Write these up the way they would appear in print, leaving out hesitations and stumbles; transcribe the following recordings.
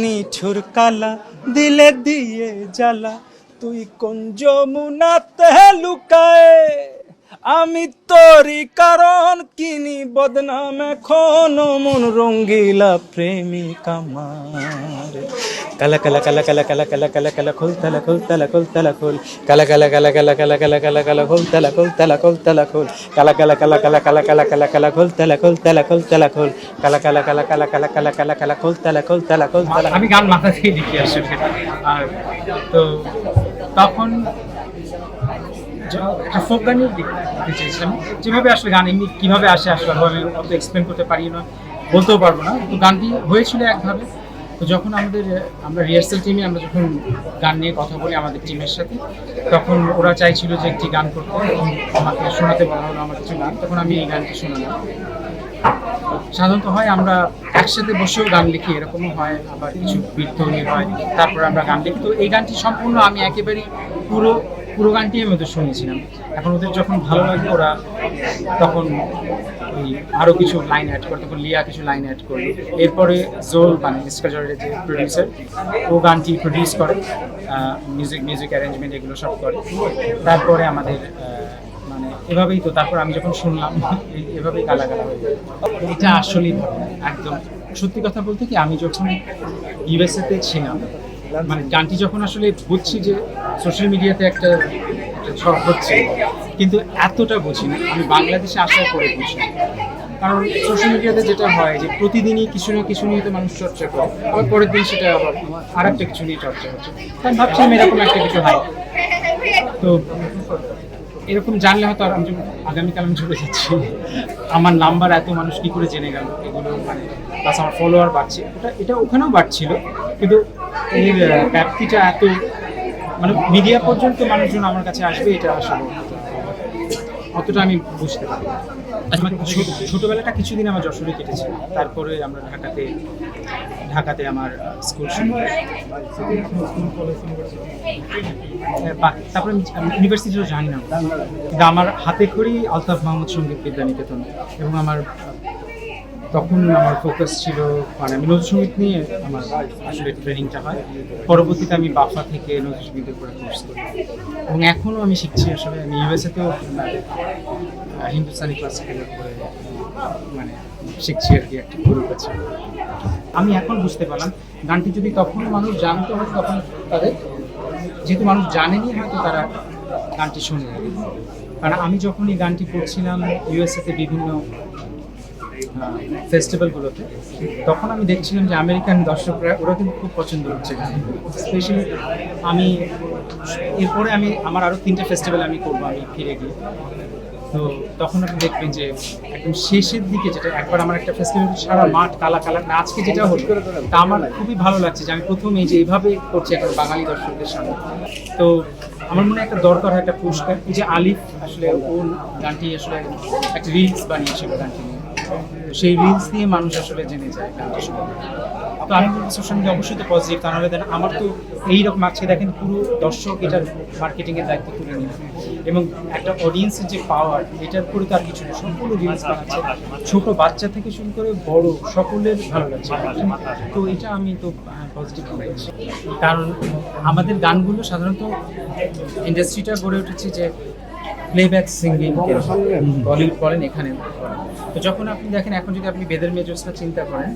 নিঠুর কালা দিলে দিয়ে জ্বালা তুই কোন যমুনাতে লুকায় আমি তোরই কারণ কিনি বদনাম এখন মন রঙ্গিলা প্রেমিক আমার কালা কালা কালা কালা কালা কালা কালা কালা খোল তালা খোল তালা খোল তালা খোল কালা কালা কালা কালা কালা কালা কালা কালা খোল তালা খোল তালা খোল তালা খোল কালা কালা কালা কালা কালা কালা কালা কালা খোল তালা খোল তালা খোল তালা খোল কালা কালা কালা কালা কালা কালা কালা কালা খোল তালা খোল তালা খোল তালা। আমি গান মাথা থেকে লিখে আসলে আর তো তখন একটা ফোক গানই লিখতে চেয়েছিলাম, যেভাবে আসলে গান এমনি কীভাবে আসে আসলে আমি অত এক্সপ্লেন করতে পারি না, বলতেও পারবো না, কিন্তু গানটি হয়েছিল একভাবে। তো যখন আমরা রিহার্সাল টিমে আমরা যখন গান নিয়ে কথা বলি আমাদের টিমের সাথে, তখন ওরা চাইছিল যে একটি গান করতে, আমাকে শোনাতে বলা হলো আমার কিছু গান, তখন আমি এই গানটি শোনালাম। সাধারণত হয় আমরা একসাথে বসেও গান লিখি, এরকমও হয়, আবার কিছু বৃত্তনি হয়, তারপর আমরা গান লিখি। তো এই গানটি সম্পূর্ণ আমি একেবারেই পুরো গানটি আমি ওদের শুনেছিলাম। এখন ওদের যখন ভালো লাগে ওরা তখন ওই আরও কিছু লাইন অ্যাড করে, তখন লিয়া কিছু লাইন অ্যাড করলো। এরপরে জোল মানে ইস্কাজরের যে প্রডিউসার, ও গানটি প্রডিউস করে, মিউজিক অ্যারেঞ্জমেন্ট এগুলো সব করে। তারপরে আমাদের মানে এভাবেই তো, তারপর আমি যখন শুনলাম এভাবেই গালাগালা হয়ে যায়। এটা আসলেই একদম সত্যি কথা বলতে কি, আমি যখন ইউএসএতে ছিলাম, মানে গানটি যখন আসলে বুঝছি যে সোশ্যাল মিডিয়াতে একটা ঝড় হচ্ছে, কিন্তু এতটা বুঝিনি, আমি বাংলাদেশে আসার পরে বুঝি। কারণ সোশ্যাল মিডিয়াতে যেটা হয় যে প্রতিদিনই কিছু না কিছু নিয়ে তো মানুষ চর্চা করে, আবার পরের দিন সেটা আবার আর একটা কিছু নিয়ে চর্চা হচ্ছে। তাই ভাবছিলাম এরকম একটা কিছু হয়, তো এরকম জানলে হয়তো আর আমি আগামীকাল আমি চলে যাচ্ছি, আমার নাম্বার এত মানুষ কী করে জেনে গেল এগুলো, মানে প্লাস আমার ফলোয়ার বাড়ছে, এটা ওখানেও বাড়ছিল, কিন্তু এর ব্যাপ্তিটা এত, মানে মিডিয়া পর্যন্ত মানুষজন আমার কাছে আসবে এটা আসলে অতটা আমি বুঝতে পারি। ছোটোবেলাটা কিছুদিন আমার যশোরে কেটেছে, তারপরে আমরা ঢাকাতে আমার স্কুল শুরু, তারপরে ইউনিভার্সিটিও জানি না, কিন্তু আমার হাতে খড়ি আলতাফ মাহমুদ সঙ্গীত বিদ্যানিকেতন, এবং তখন আমার ফোকাস ছিল মানে আমি নজরুল সঙ্গীত নিয়ে আমার আসলে ট্রেনিংটা হয়। পরবর্তীতে আমি বাফা থেকে নজরুল সঙ্গীতের উপরে কোর্স করি, এবং এখনও আমি শিখছি। আসলে আমি ইউএসএতেও হিন্দুস্তানি ক্লাসিক্যালের উপরে মানে শিখছি আর কি, একটা গ্রুপ আছে। আমি এখন বুঝতে পারলাম গানটি যদি তখন মানুষ জানতে হয়, তখন তাদের যেহেতু মানুষ জানেনি হয়তো তারা গানটি শুনে যাবে। কারণ আমি যখন এই গানটি পড়ছিলাম ইউএসএতে বিভিন্ন ফেস্টিভ্যালগুলোতে, তখন আমি দেখছিলাম যে আমেরিকান দর্শকরা ওরা কিন্তু খুব পছন্দ করছে গান। স্পেশালি এরপরে আমার আরও 3টে ফেস্টিভ্যাল আমি করবো আমি ফিরে গিয়ে। তো তখন আপনি দেখবেন যে একদম শেষের দিকে, যেটা একবার আমার একটা ফেস্টিভ্যাল সারা মাঠ কালা কালা, আজকে যেটা হলো, তা আমার খুবই ভালো লাগছে যে আমি প্রথম এই যে এইভাবে করছি এখন বাঙালি দর্শকদের সামনে। তো আমার মনে হয় একটা দরকার হয় একটা পুরস্কার। এই যে আলিফ আসলে ওর গানটি আসলে একটা রিলস বানিয়েছিল গানটি নিয়ে, সেই রিলস দিয়ে মানুষ আসলে জেনে যায় গানটি সম্বন্ধে। তো আমি বলবো সোশ্যাল মিডিয়া অবশ্যই তো পজিটিভ, তা নাহলে আমার তো এইরকম আজকে দেখেন পুরো দর্শক এটার মার্কেটিংয়ের দায়িত্ব তুলে নিল, এবং একটা অডিয়েন্সের যে পাওয়ার, এটার উপরে তো আর কিছু নেই, সম্পূর্ণ রিলস বানাচ্ছে, ছোট বাচ্চা থেকে শুরু করে বড় সকলের ভালো লাগছে। তো এটা আমি তো পজিটিভ বলছি, কারণ আমাদের গানগুলো সাধারণত ইন্ডাস্ট্রিটা গড়ে উঠেছে যে প্লেব্যাক সিঙ্গিং, বলিউড বলেন, এখানে তো যখন আপনি দেখেন, এখন যদি আপনি বেদের মেজর্সটা চিন্তা করেন,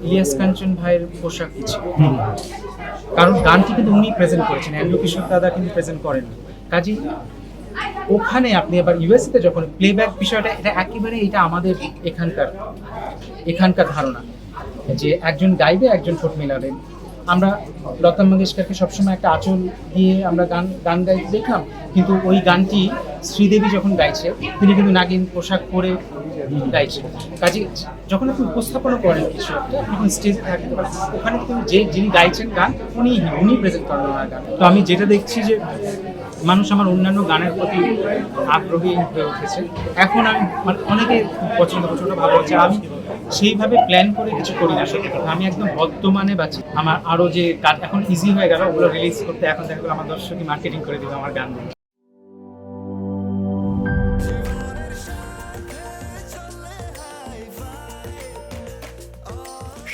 ইলিয়াস কাঞ্চন ভাইয়ের পোশাক কি ছিল, কারণ গানটি কিন্তু উনি প্রেজেন্ট করেছেন, অ্যান্ড্রু কিশোর দাদা কিন্তু প্রেজেন্ট করেন। কাজী ওখানে আপনি আবার ইউএসএতে যখন প্লেব্যাক বিষয়টা, এটা একেবারে এটা আমাদের এখানকার ধারণা যে একজন গাইবে একজন ঠোঁট মেলাবেন। আমরা লতা মঙ্গেশকরকে সবসময় একটা আঁচল দিয়ে আমরা গান গাইতে দেখলাম, কিন্তু ওই গানটি শ্রীদেবী যখন গাইছে, তিনি কিন্তু নাগিন পোশাক পরে গাইছে। কাজে যখন আপনি উপস্থাপনা করেন কিছু একটা, যখন স্টেজে থাকতে পারেন, ওখানে কিন্তু যিনি গাইছেন গান উনি প্রেজেন্ট করেন ওনার গান। তো আমি যেটা দেখছি যে মানুষ আমার অন্যান্য গানের প্রতি আগ্রহী হয়ে উঠেছে। এখন আমি মানে অনেকে পছন্দ করছে, ওটা ভালো হচ্ছে। আমি সেইভাবে প্ল্যান করে কিছু করি না, সত্যি কথা। আমি একদম বর্তমানে বাঁচি। আমার আরও যে কাজ এখন ইজি হয়ে গেল ওগুলো রিলিজ করতে, এখন দেখা গেলো আমার দর্শকই মার্কেটিং করে দিবে আমার গানগুলো।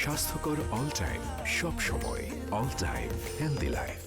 স্বাস্থ্য স্বাস্থ্যকর অল টাইম, সব সময় অল টাইম হেলদি লাইফ।